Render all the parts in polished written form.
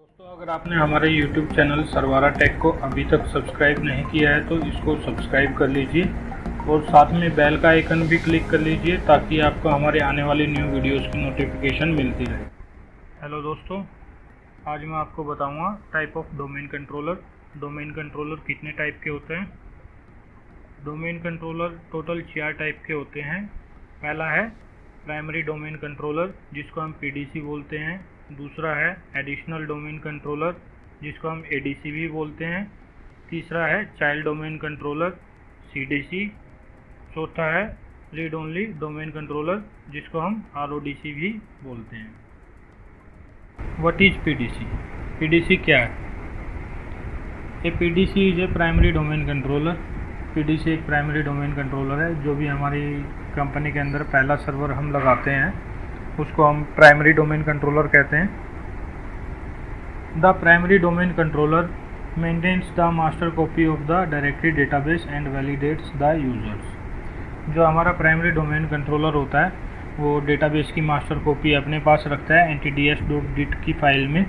दोस्तों, अगर आपने हमारे YouTube चैनल सरवारा टेक को अभी तक सब्सक्राइब नहीं किया है तो इसको सब्सक्राइब कर लीजिए और साथ में बेल का आइकन भी क्लिक कर लीजिए ताकि आपको हमारे आने वाली न्यू वीडियोस की नोटिफिकेशन मिलती रहे। हेलो दोस्तों, आज मैं आपको बताऊंगा type of domain controller. Domain controller कितने टाइप के होते हैं। डोमेन कंट्रोलर टोटल 4 टाइप के होते हैं। पहला है प्राइमरी डोमेन कंट्रोलर जिसको हम PDC बोलते हैं। दूसरा है एडिशनल डोमेन कंट्रोलर जिसको हम ADC भी बोलते हैं। तीसरा है चाइल्ड डोमेन कंट्रोलर CDC। चौथा है रीड ओनली डोमेन कंट्रोलर जिसको हम RODC भी बोलते हैं। What is PDC? PDC क्या है? ये PDC is a primary domain controller. PDC एक प्राइमरी डोमेन कंट्रोलर है। जो भी हमारी कंपनी के अंदर पहला सर्वर हम लगाते हैं उसको हम प्राइमरी डोमेन कंट्रोलर कहते हैं। The primary domain controller maintains the master copy of the directory database and validates the users. जो हमारा प्राइमरी डोमेन कंट्रोलर होता है वो डेटाबेस की मास्टर कॉपी अपने पास रखता है ntds.dit की फाइल में।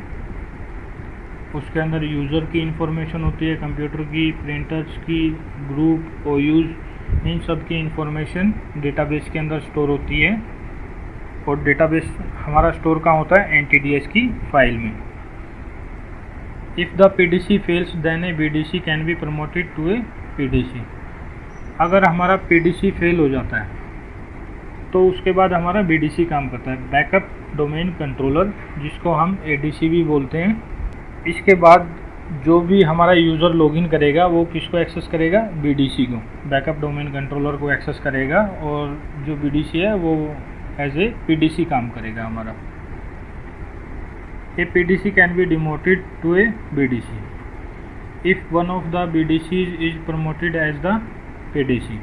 उसके अंदर यूज़र की इंफॉर्मेशन होती है, कंप्यूटर की, प्रिंटर्स की, ग्रुप, OUs, इन सब की इंफॉर्मेशन डेटाबेस के अंदर स्टोर होती है। और डेटाबेस हमारा स्टोर कहाँ होता है? NTDS की फाइल में। If the PDC fails then a BDC can be promoted to a PDC। अगर हमारा PDC फेल हो जाता है तो उसके बाद हमारा BDC काम करता है, बैकअप डोमेन कंट्रोलर जिसको हम ADC भी बोलते हैं। इसके बाद जो भी हमारा यूज़र लॉगिन करेगा वो किसको एक्सेस करेगा? BDC को, बैकअप डोमेन कंट्रोलर को एक्सेस करेगा और जो BDC है वो एज ए PDC काम करेगा हमारा। A PDC can be demoted to a BDC if one of the BDCs is promoted as the PDC।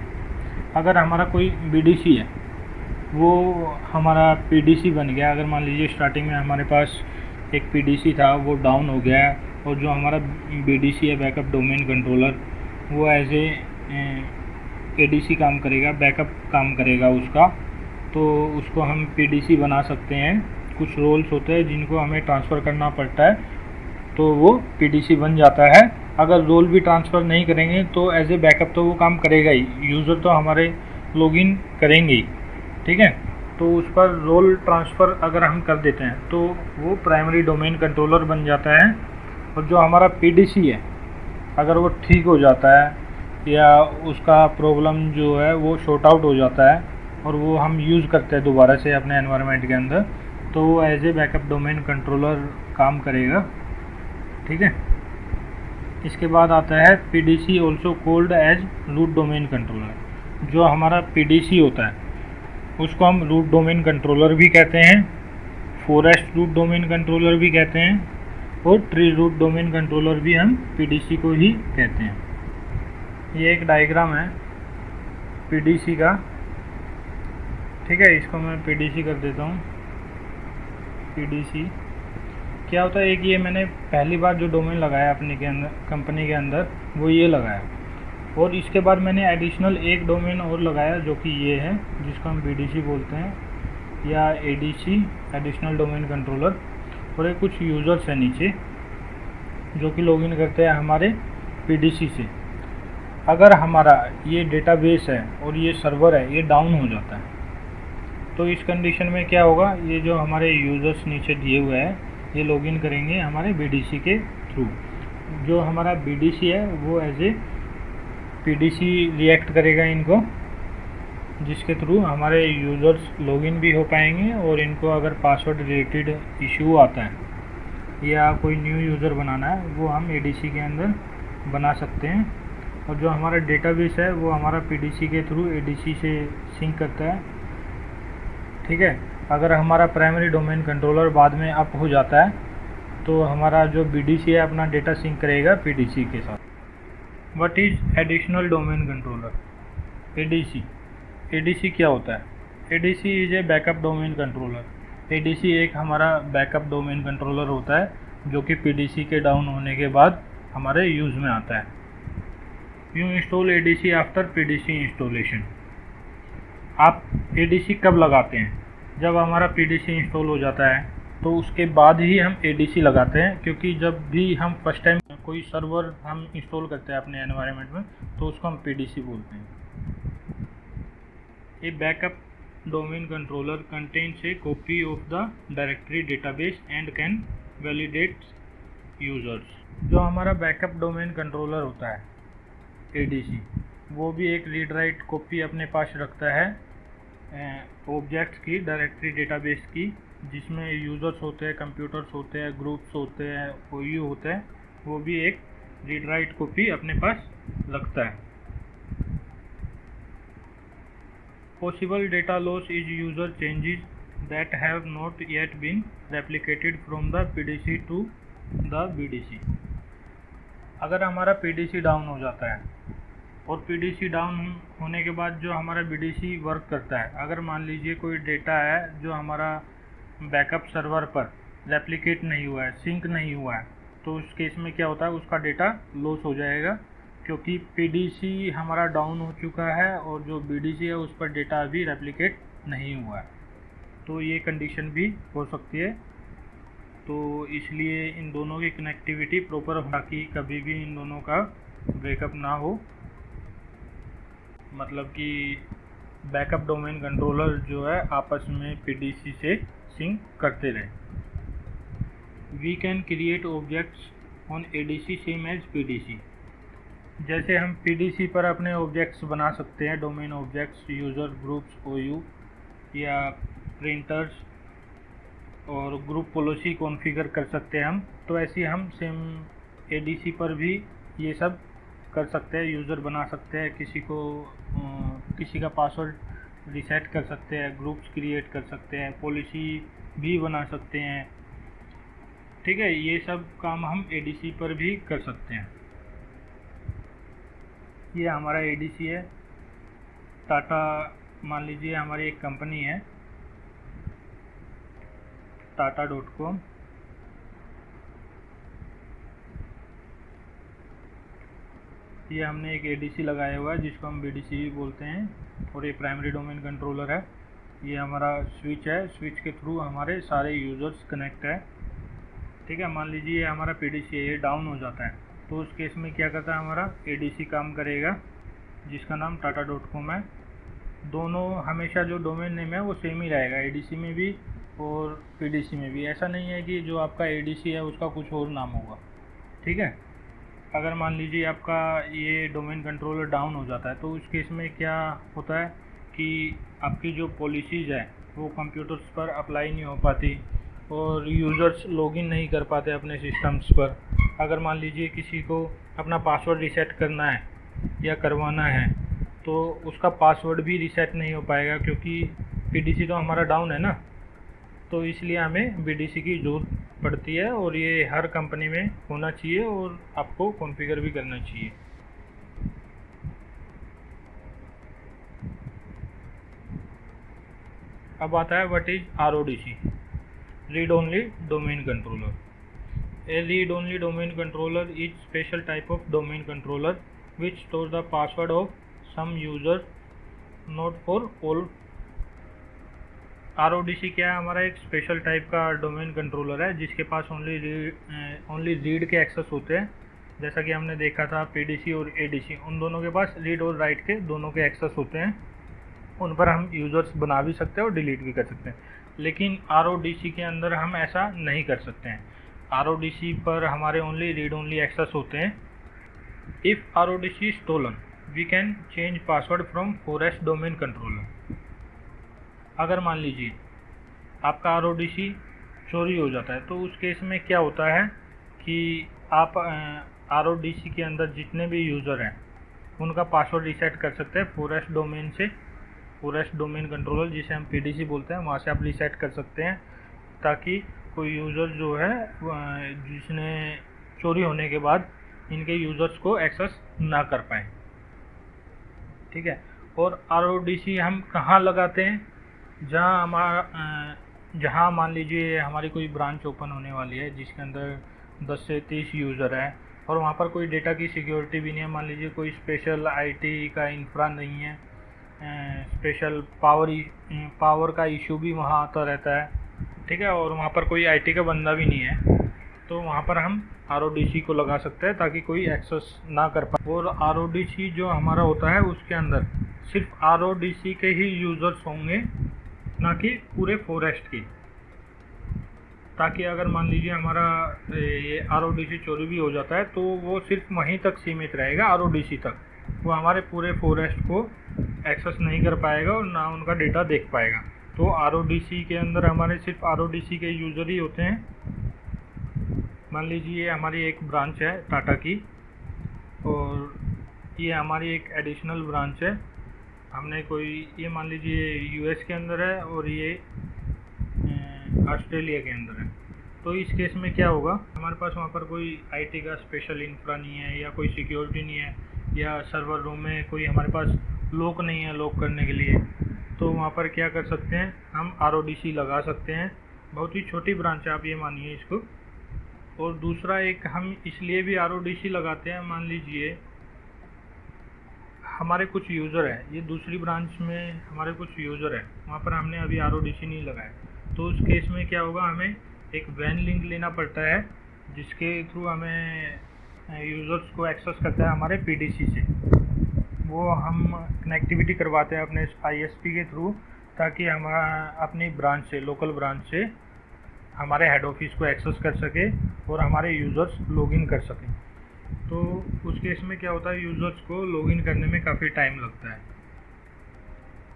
अगर हमारा कोई BDC है वो हमारा PDC बन गया। अगर मान लीजिए स्टार्टिंग में हमारे पास एक PDC था वो डाउन हो गया और जो हमारा BDC है बैकअप डोमेन कंट्रोलर वो एज ए ADC काम करेगा, बैकअप काम करेगा उसका, तो उसको हम PDC बना सकते हैं। कुछ रोल्स होते हैं जिनको हमें ट्रांसफ़र करना पड़ता है तो वो PDC बन जाता है। अगर रोल भी ट्रांसफ़र नहीं करेंगे तो एज ए बैकअप तो वो काम करेगा ही, यूज़र तो हमारे लॉगिन करेंगे ही, ठीक है। तो उस पर रोल ट्रांसफ़र अगर हम कर देते हैं तो वो प्राइमरी डोमेन कंट्रोलर बन जाता है। और जो हमारा PDC है अगर वो ठीक हो जाता है या उसका प्रॉब्लम जो है वो शॉर्ट आउट हो जाता है और वो हम यूज़ करते हैं दोबारा से अपने एनवायरनमेंट के अंदर तो वो as a backup domain controller काम करेगा, ठीक है। इसके बाद आता है PDC also called as root domain controller. जो हमारा PDC होता है उसको हम रूट डोमेन कंट्रोलर भी कहते हैं, फॉरेस्ट रूट डोमेन कंट्रोलर भी कहते हैं और ट्री रूट डोमेन कंट्रोलर भी हम PDC को ही कहते हैं। ये एक डायग्राम है PDC का, ठीक है। इसको मैं PDC कर देता हूँ। PDC क्या होता है? एक ये मैंने पहली बार जो डोमेन लगाया अपने के अंदर कंपनी के अंदर वो ये लगाया और इसके बाद मैंने एडिशनल एक डोमेन और लगाया जो कि ये है जिसको हम BDC बोलते हैं या ADC एडिशनल डोमेन कंट्रोलर। और एक कुछ यूज़र्स हैं नीचे जो कि लॉगिन करते हैं हमारे PDC से। अगर हमारा ये डेटाबेस है और ये सर्वर है ये डाउन हो जाता है तो इस कंडीशन में क्या होगा? ये जो हमारे यूज़र्स नीचे दिए हुए हैं ये लॉगिन करेंगे हमारे BDC के थ्रू। जो हमारा BDC है वो एज ए PDC रिएक्ट करेगा इनको, जिसके थ्रू हमारे यूज़र्स लॉगिन भी हो पाएंगे और इनको अगर पासवर्ड रिलेटेड इशू आता है या कोई न्यू यूज़र बनाना है वो हम ADC के अंदर बना सकते हैं। और जो हमारा डेटाबेस है वो हमारा PDC के थ्रू ADC से सिंक करता है, ठीक है। अगर हमारा प्राइमरी डोमेन कंट्रोलर बाद में अप हो जाता है तो हमारा जो BDC है अपना डेटा सिंक करेगा PDC के साथ। What is additional domain controller? ADC क्या होता है? ADC is a backup domain controller. ADC एक हमारा बैकअप डोमेन कंट्रोलर होता है जो कि PDC के डाउन होने के बाद हमारे यूज़ में आता है। You install ADC after PDC installation. आप ADC कब लगाते हैं? जब हमारा PDC इंस्टॉल हो जाता है तो उसके बाद ही हम ADC लगाते हैं, क्योंकि जब भी हम फर्स्ट टाइम कोई सर्वर हम इंस्टॉल करते हैं अपने एनवायरनमेंट में तो उसको हम PDC बोलते हैं। ए backup domain controller contains A copy of the directory database and can validate users. जो हमारा बैकअप डोमेन कंट्रोलर होता है ADC, वो भी एक रीड राइट कॉपी अपने पास रखता है ऑब्जेक्ट्स की, डायरेक्टरी डेटाबेस की, जिसमें यूज़र्स होते हैं, कंप्यूटर्स होते हैं, ग्रुप्स होते हैं, OU होते हैं, वो भी एक रीड राइट कॉपी अपने पास रखता है। Possible data loss is user changes that have not yet been replicated from the PDC to the BDC। अगर हमारा PDC डाउन हो जाता है और PDC डाउन होने के बाद जो हमारा BDC वर्क करता है, अगर मान लीजिए कोई डेटा है जो हमारा बैकअप सर्वर पर रेप्लिकेट नहीं हुआ है, सिंक नहीं हुआ है, तो उस केस में क्या होता है, उसका डेटा लॉस हो जाएगा, क्योंकि PDC हमारा डाउन हो चुका है और जो BDC है उस पर डेटा अभी रेप्लिकेट नहीं हुआ है। तो ये कंडीशन भी हो सकती है। तो इसलिए इन दोनों की कनेक्टिविटी प्रॉपर हो ताकि कभी भी इन दोनों का ब्रेकअप ना हो, मतलब कि बैकअप डोमेन कंट्रोलर जो है आपस में PDC से सिंक करते रहे। We can create objects on ADC same as PDC। जैसे हम PDC पर अपने ऑब्जेक्ट्स बना सकते हैं, domain objects, user groups, OU या प्रिंटर्स, और ग्रुप पॉलिसी कॉन्फ़िगर कर सकते हैं हम। तो ऐसे हम सेम ADC पर भी ये सब कर सकते हैं, यूज़र बना सकते हैं, किसी का पासवर्ड रिसेट कर सकते हैं, ग्रुप्स क्रिएट कर सकते हैं, पॉलिसी भी बना सकते हैं। ठीक है, ये सब काम हम ADC पर भी कर सकते हैं। ये हमारा ADC है टाटा, मान लीजिए हमारी एक कंपनी है tata.com। ये हमने एक ADC लगाया हुआ है जिसको हम BDC भी बोलते हैं, और ये प्राइमरी डोमेन कंट्रोलर है। ये हमारा स्विच है, स्विच के थ्रू हमारे सारे यूज़र्स कनेक्ट है। ठीक है, मान लीजिए हमारा PDC ये डाउन हो जाता है, तो उस केस में क्या करता है, हमारा ADC काम करेगा जिसका नाम tata.com है। दोनों हमेशा जो डोमेन नेम है वो सेम ही रहेगा, ADC में भी और PDC में भी। ऐसा नहीं है कि जो आपका ADC है उसका कुछ और नाम होगा। ठीक है, अगर मान लीजिए आपका ये डोमेन कंट्रोलर डाउन हो जाता है तो उस केस में क्या होता है कि आपकी जो पॉलिसीज़ है वो कंप्यूटर्स पर अप्लाई नहीं हो पाती और यूज़र्स लॉगिन नहीं कर पाते अपने सिस्टम्स पर। अगर मान लीजिए किसी को अपना पासवर्ड रीसेट करना है या करवाना है तो उसका पासवर्ड भी रीसेट नहीं हो पाएगा, क्योंकि PDC तो हमारा डाउन है ना। तो इसलिए हमें BDC की ज़रूरत पड़ती है, और ये हर कंपनी में होना चाहिए और आपको कॉन्फ़िगर भी करना चाहिए। अब आता है what is RODC, read only domain controller. A read only domain controller is special type of domain controller which store the password of some user, not for all. RODC क्या है, हमारा एक स्पेशल टाइप का domain controller है जिसके पास only read के access होते हैं। जैसा कि हमने देखा था PDC और ADC, उन दोनों के पास रीड और राइट के दोनों के एक्सेस होते हैं। उन पर हम यूज़र्स बना भी सकते हैं और डिलीट भी कर सकते हैं, लेकिन RODC के अंदर हम ऐसा नहीं कर सकते हैं। RODC पर हमारे ओनली रीड ओनली एक्सेस होते हैं। If RODC is stolen, we can change password from forest domain controller। अगर मान लीजिए आपका RODC चोरी हो जाता है तो उस केस में क्या होता है कि आप RODC के अंदर जितने भी यूज़र हैं उनका पासवर्ड रीसेट कर सकते हैं फॉरेस्ट डोमेन से। फॉरेस्ट डोमेन कंट्रोलर जिसे हम PDC बोलते हैं, वहाँ से आप रीसेट कर सकते हैं ताकि कोई यूज़र जो है जिसने चोरी होने के बाद इनके यूज़र्स को एक्सेस ना कर पाएँ। ठीक है, और RODC हम कहाँ लगाते हैं, जहाँ मान लीजिए हमारी कोई ब्रांच ओपन होने वाली है जिसके अंदर 10 से 30 यूज़र हैं और वहाँ पर कोई डेटा की सिक्योरिटी भी नहीं है। मान लीजिए कोई स्पेशल IT का इंफ्रा नहीं है, स्पेशल पावर का इशू भी वहाँ आता रहता है, ठीक है, और वहाँ पर कोई आईटी का बंदा भी नहीं है, तो वहाँ पर हम RODC को लगा सकते हैं ताकि कोई एक्सेस ना कर पाए। और RODC जो हमारा होता है उसके अंदर सिर्फ RODC के ही यूज़र्स होंगे, ना कि पूरे फॉरेस्ट के, ताकि अगर मान लीजिए हमारा ये RODC चोरी भी हो जाता है तो वो सिर्फ वहीं तक सीमित रहेगा, RODC तक, वो हमारे पूरे फॉरेस्ट को एक्सेस नहीं कर पाएगा और ना उनका डेटा देख पाएगा। तो RODC के अंदर हमारे सिर्फ RODC के यूज़र ही होते हैं। मान लीजिए हमारी एक ब्रांच है टाटा की, और ये हमारी एक एडिशनल ब्रांच है, हमने कोई, ये मान लीजिए US के अंदर है और ये ऑस्ट्रेलिया के अंदर है। तो इस केस में क्या होगा, हमारे पास वहाँ पर कोई IT का स्पेशल इंफ्रा नहीं है, या कोई सिक्योरिटी नहीं है, या सर्वर रूम में कोई हमारे पास लॉक नहीं है लॉक करने के लिए, तो वहाँ पर क्या कर सकते हैं, हम RODC लगा सकते हैं। बहुत ही छोटी ब्रांच है, आप ये मानिए इसको। और दूसरा एक हम इसलिए भी RODC लगाते हैं, मान लीजिए हमारे कुछ यूज़र है, ये दूसरी ब्रांच में हमारे कुछ यूज़र है, वहाँ पर हमने अभी RODC नहीं लगाया, तो उस केस में क्या होगा, हमें एक वैन लिंक लेना पड़ता है जिसके थ्रू हमें यूज़र्स को एक्सेस करता है हमारे PDC से। वो हम कनेक्टिविटी करवाते हैं अपने ISP के थ्रू, ताकि हम अपनी ब्रांच से, लोकल ब्रांच से हमारे हेड ऑफिस को एक्सेस कर सके और हमारे यूज़र्स लॉगिन कर सकें। तो उस केस में क्या होता है, यूज़र्स को लॉगिन करने में काफ़ी टाइम लगता है,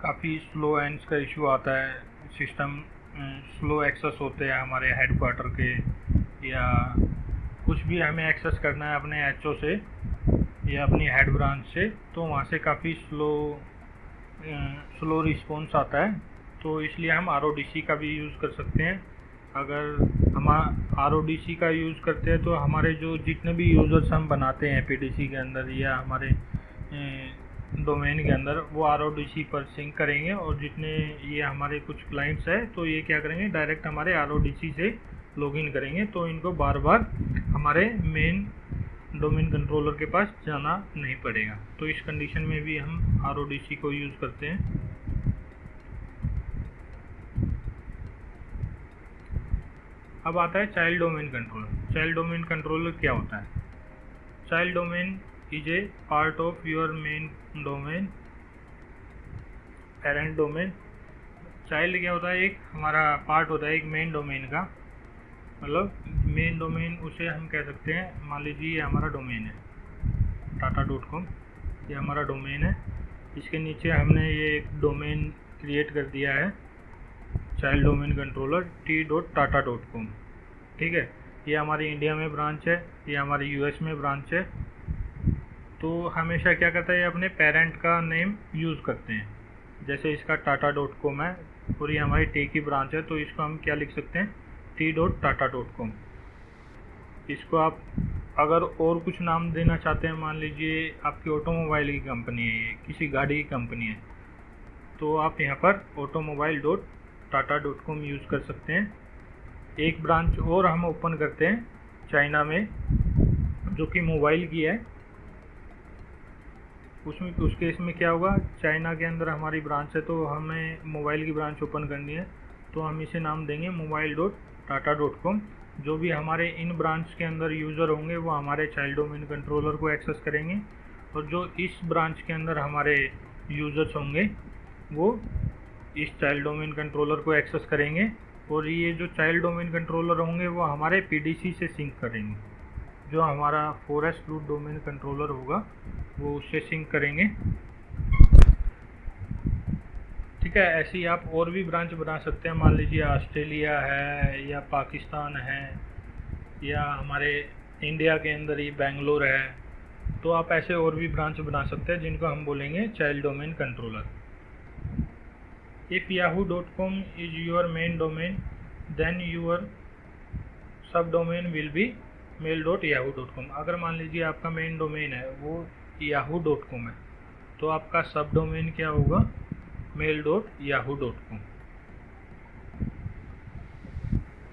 काफ़ी स्लो एंड्स का इशू आता है, सिस्टम स्लो एक्सेस होते हैं हमारे हेडक्वार्टर के, या कुछ भी हमें एक्सेस करना है अपने HO से या अपनी हेड ब्रांच से, तो वहाँ से काफ़ी स्लो रिस्पॉन्स आता है। तो इसलिए हम RODC का भी यूज़ कर सकते हैं। अगर हम RODC का यूज़ करते हैं तो हमारे जो जितने भी यूज़र्स हम बनाते हैं PDC के अंदर या हमारे डोमेन के अंदर, वो RODC पर सिंक करेंगे, और जितने ये हमारे कुछ क्लाइंट्स हैं तो ये क्या करेंगे, डायरेक्ट हमारे RODC से लॉगिन करेंगे, तो इनको बार बार हमारे मेन डोमेन कंट्रोलर के पास जाना नहीं पड़ेगा। तो इस कंडीशन में भी हम RODC को यूज़ करते हैं। अब आता है child domain controller. Child domain controller क्या होता है? Child domain is a part of your main domain, parent domain. Child क्या होता है, एक हमारा पार्ट होता है एक मेन डोमेन का, मतलब मेन डोमेन उसे हम कह सकते हैं, मान लीजिए ये हमारा डोमेन है tata.com, ये हमारा डोमेन है, इसके नीचे हमने ये एक डोमेन क्रिएट कर दिया है चाइल्ड डोमेन कंट्रोलर t.tata.com, ठीक है। ये हमारी इंडिया में ब्रांच है, ये हमारी US में ब्रांच है। तो हमेशा क्या करता है, ये अपने पेरेंट का नेम यूज़ करते हैं, जैसे इसका tata.com है और ये हमारी T की ब्रांच है, तो इसको हम क्या लिख सकते हैं, t.tata.com। इसको आप अगर और कुछ नाम देना चाहते हैं, मान लीजिए आपकी ऑटोमोबाइल की कंपनी है, ये किसी गाड़ी की कंपनी है, तो आप यहाँ पर automobile.tata.com यूज़ कर सकते हैं। एक ब्रांच और हम ओपन करते हैं चाइना में, जो कि मोबाइल की है। उस केस में क्या होगा, चाइना के अंदर हमारी ब्रांच है, तो हमें मोबाइल की ब्रांच ओपन करनी है, तो हम इसे नाम देंगे mobile.tata.com। जो भी हमारे इन ब्रांच के अंदर यूज़र होंगे वो हमारे चाइल्ड डोमेन कंट्रोलर को एक्सेस करेंगे, और जो इस ब्रांच के अंदर हमारे यूज़र्स होंगे वो इस चाइल्ड डोमेन कंट्रोलर को एक्सेस करेंगे, और ये जो चाइल्ड डोमेन कंट्रोलर होंगे वो हमारे PDC से सिंक करेंगे। जो हमारा फॉरेस्ट रूट डोमेन कंट्रोलर होगा वो उससे सिंक करेंगे, ठीक है। ऐसे ही आप और भी ब्रांच बना सकते हैं, मान लीजिए ऑस्ट्रेलिया है या पाकिस्तान है या हमारे इंडिया के अंदर ही बेंगलोर है, तो आप ऐसे और भी ब्रांच बना सकते हैं जिनको हम बोलेंगे child domain controller. If yahoo.com is your main domain, then your subdomain will be mail.yahoo.com। अगर मान लीजिए आपका मेन डोमेन है वो yahoo.com है, तो आपका सब डोमेन क्या होगा, mail.yahoo.com।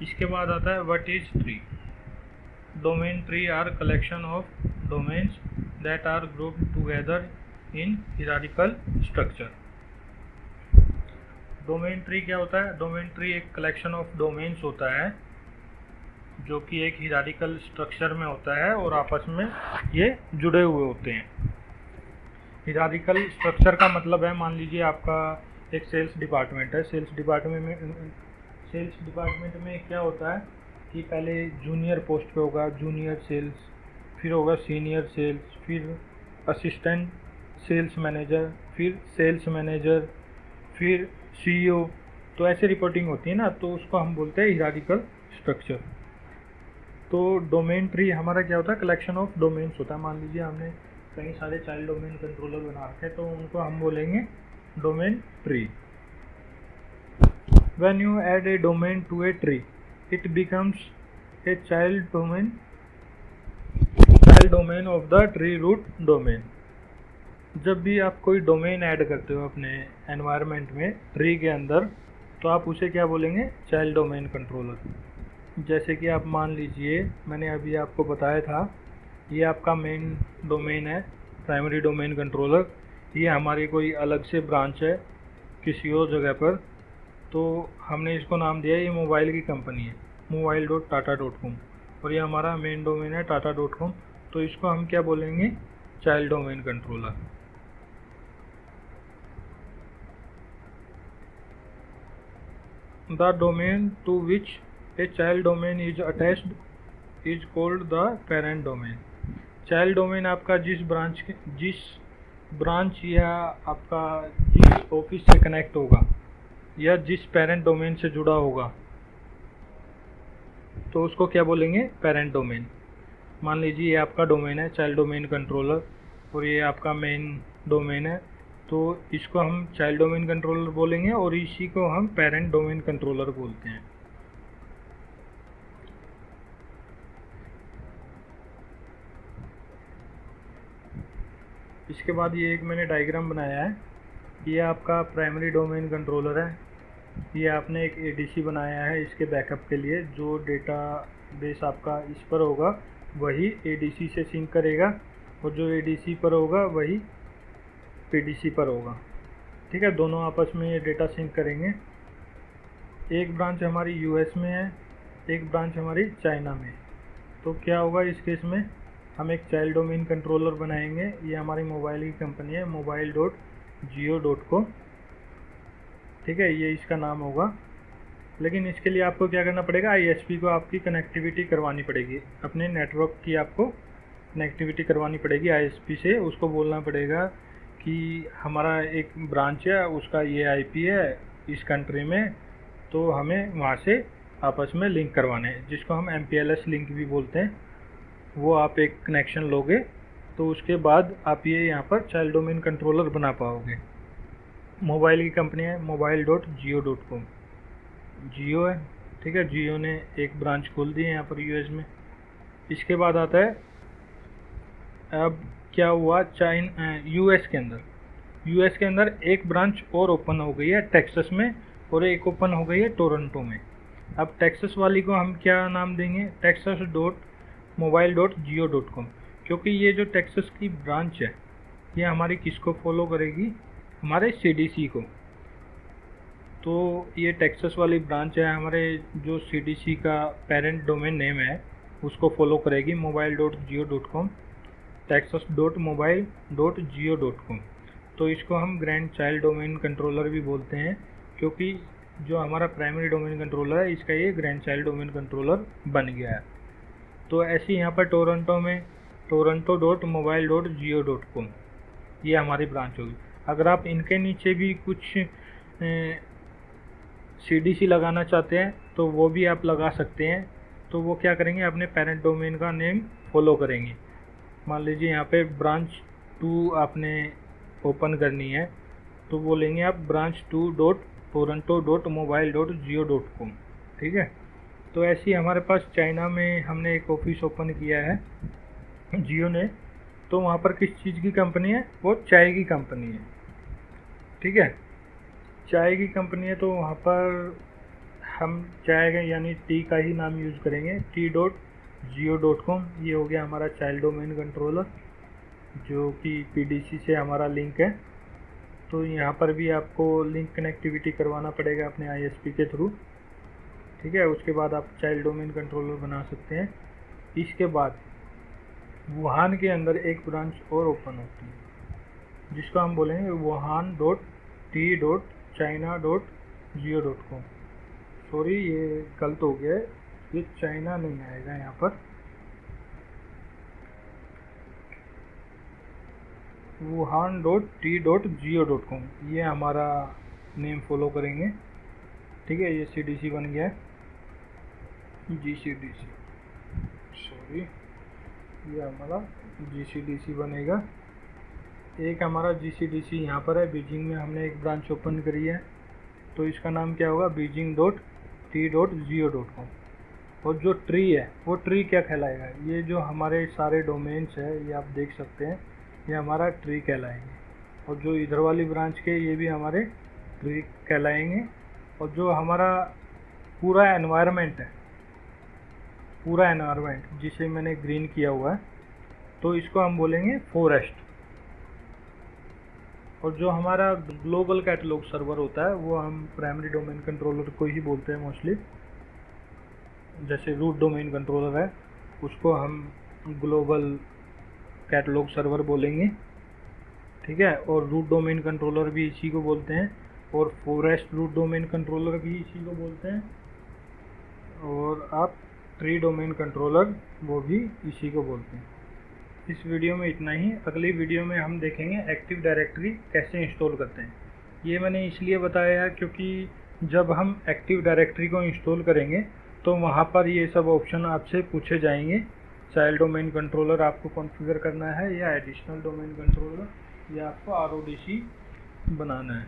इसके बाद आता है what is tree. Domain tree are collection of domains that are grouped together in hierarchical structure. Domain tree क्या होता है? डोमेन ट्री एक कलेक्शन ऑफ डोमेन्स होता है जो कि एक हिरार्चिकल स्ट्रक्चर में होता है और आपस में ये जुड़े हुए होते हैं। हिरार्चिकल स्ट्रक्चर का मतलब है, मान लीजिए आपका एक सेल्स डिपार्टमेंट है। सेल्स डिपार्टमेंट में क्या होता है कि पहले जूनियर पोस्ट पे होगा जूनियर सेल्स, फिर होगा सीनियर सेल्स, फिर असिस्टेंट सेल्स मैनेजर, फिर सेल्स मैनेजर, फिर सीईओ। तो ऐसे रिपोर्टिंग होती है ना, तो उसको हम बोलते हैं हिरार्चिकल स्ट्रक्चर। तो डोमेन ट्री हमारा क्या होता है? कलेक्शन ऑफ डोमेन्स होता है। मान लीजिए हमने कई सारे चाइल्ड डोमेन कंट्रोलर बना रखे हैं, तो उनको हम बोलेंगे domain tree. When you add a domain to a tree, it becomes a child domain of the tree root domain. जब भी आप कोई डोमेन ऐड करते हो अपने एनवायरनमेंट में ट्री के अंदर, तो आप उसे क्या बोलेंगे? Child domain controller. जैसे कि आप मान लीजिए, मैंने अभी आपको बताया था, ये आपका मेन डोमेन है प्राइमरी डोमेन कंट्रोलर। ये हमारी कोई अलग से ब्रांच है किसी और जगह पर, तो हमने इसको नाम दिया है, ये मोबाइल की कंपनी है mobile.tata.com, और ये हमारा मेन डोमेन है tata.com। तो इसको हम क्या बोलेंगे? Child domain controller. The domain to which a child domain is attached is called the parent domain. Child domain आपका जिस ब्रांच या आपका जिस ऑफिस से कनेक्ट होगा या जिस पेरेंट डोमेन से जुड़ा होगा, तो उसको क्या बोलेंगे? Parent domain. मान लीजिए ये आपका डोमेन है चाइल्ड डोमेन कंट्रोलर, और ये आपका मेन डोमेन है, तो इसको हम चाइल्ड डोमेन कंट्रोलर बोलेंगे और इसी को हम पेरेंट डोमेन कंट्रोलर बोलते हैं। इसके बाद ये एक मैंने डायग्राम बनाया है, ये आपका प्राइमरी डोमेन कंट्रोलर है। ये आपने एक एडीसी बनाया है इसके बैकअप के लिए, जो डेटा बेस आपका इस पर होगा वही एडीसी से सिंक करेगा, और जो एडीसी पर होगा वही पीडीसी पर होगा। ठीक है, दोनों आपस में ये डेटा सिंक करेंगे। एक ब्रांच हमारी यूएस में है, एक ब्रांच हमारी चाइना में। तो क्या होगा इस केस में? हम एक चाइल्ड डोमेन कंट्रोलर बनाएंगे। ये हमारी मोबाइल की कंपनी है mobile.jio.com। ठीक है, ये इसका नाम होगा। लेकिन इसके लिए आपको क्या करना पड़ेगा? आईएसपी को आपकी कनेक्टिविटी करवानी पड़ेगी, अपने नेटवर्क की आपको कनेक्टिविटी करवानी पड़ेगी आईएसपी से। उसको बोलना पड़ेगा कि हमारा एक ब्रांच है, उसका ये आईपी है इस कंट्री में, तो हमें वहाँ से आपस में लिंक करवाने हैं, जिसको हम MPLS लिंक भी बोलते हैं। वो आप एक कनेक्शन लोगे तो उसके बाद आप ये यहाँ पर चाइल्ड डोमेन कंट्रोलर बना पाओगे। मोबाइल की कंपनी है mobile.jio.com, जियो है। ठीक है, जियो ने एक ब्रांच खोल दी है यहाँ पर यूएस में। इसके बाद आता है, अब क्या हुआ यूएस के अंदर एक ब्रांच और ओपन हो गई है टेक्सास में, और एक ओपन हो गई है टोरंटो में। अब टेक्सास वाली को हम क्या नाम देंगे? texas.mobile.jio.com, क्योंकि ये जो टेक्सास की ब्रांच है ये हमारी किसको फॉलो करेगी? हमारे CDC को। तो ये टेक्सास वाली ब्रांच है हमारे, जो CDC का पेरेंट डोमेन नेम है उसको फॉलो करेगी mobile.jio.com, texas.mobile.jio.com। तो इसको हम ग्रैंड चाइल्ड डोमेन कंट्रोलर भी बोलते हैं, क्योंकि जो हमारा प्राइमरी डोमेन कंट्रोलर है इसका ये ग्रैंड चाइल्ड डोमेन कंट्रोलर बन गया है। तो ऐसे यहाँ पर टोरंटो में toronto.mobile.jio.com ये हमारी ब्रांच होगी। अगर आप इनके नीचे भी कुछ CDC लगाना चाहते हैं तो वो भी आप लगा सकते हैं। तो वो क्या करेंगे? अपने पेरेंट डोमेन का नेम फॉलो करेंगे। मान लीजिए यहाँ पे ब्रांच 2 आपने ओपन करनी है, तो बोलेंगे आप branch2.toronto.mobile.jio.com। ठीक है, तो ऐसे ही हमारे पास चाइना में हमने एक ऑफिस ओपन किया है जियो ने। तो वहाँ पर किस चीज़ की कंपनी है? वो चाय की कंपनी है। ठीक है, चाय की कंपनी है, तो वहाँ पर हम चाय का यानी टी का ही नाम यूज़ करेंगे, t.jio.com। ये हो गया हमारा चाइल्ड डोमेन कंट्रोलर, जो कि PDC से हमारा लिंक है। तो यहाँ पर भी आपको लिंक कनेक्टिविटी करवाना पड़ेगा अपने ISP के थ्रू, ठीक है। उसके बाद आप चाइल्ड डोमेन कंट्रोलर बना सकते हैं। इसके बाद वुहान के अंदर एक ब्रांच और ओपन होती है जिसको हम बोलेंगे wuhan.t.china.geo.com। सॉरी, ये गलत हो गया है, ये चाइना नहीं आएगा यहाँ पर, wuhan.t.geo.com ये हमारा नेम फॉलो करेंगे, ठीक है। ये CDC बन गया है, GCDC, सॉरी, ये हमारा GCDC बनेगा। एक हमारा GCDC यहाँ पर है, बीजिंग में हमने एक ब्रांच ओपन करी है, तो इसका नाम क्या होगा, beijing.t.geo.com। और जो ट्री है वो ट्री क्या कहलाएगा, ये जो हमारे सारे डोमेन्स है ये आप देख सकते हैं, ये हमारा ट्री कहलाएंगे। और जो इधर वाली ब्रांच के ये भी हमारे ट्री कहलाएंगे। और जो हमारा पूरा एनवायरनमेंट है, पूरा एनवायरनमेंट जिसे मैंने ग्रीन किया हुआ है, तो इसको हम बोलेंगे फॉरेस्ट। और जो हमारा ग्लोबल कैटलॉग सर्वर होता है वो हम प्राइमरी डोमेन कंट्रोलर को ही बोलते हैं मोस्टली। जैसे रूट डोमेन कंट्रोलर है उसको हम ग्लोबल कैटलॉग सर्वर बोलेंगे, ठीक है। और रूट डोमेन कंट्रोलर भी इसी को बोलते हैं, और फॉरेस्ट रूट डोमेन कंट्रोलर भी इसी को बोलते हैं, और आप ट्री डोमेन कंट्रोलर वो भी इसी को बोलते हैं। इस वीडियो में इतना ही। अगली वीडियो में हम देखेंगे एक्टिव डायरेक्टरी कैसे इंस्टॉल करते हैं। ये मैंने इसलिए बताया क्योंकि जब हम एक्टिव डायरेक्टरी को इंस्टॉल करेंगे तो वहाँ पर ये सब ऑप्शन आपसे पूछे जाएंगे। चाइल्ड डोमेन कंट्रोलर आपको कॉन्फ़िगर करना है या एडिशनल डोमेन कंट्रोलर, या आपको RODC बनाना है।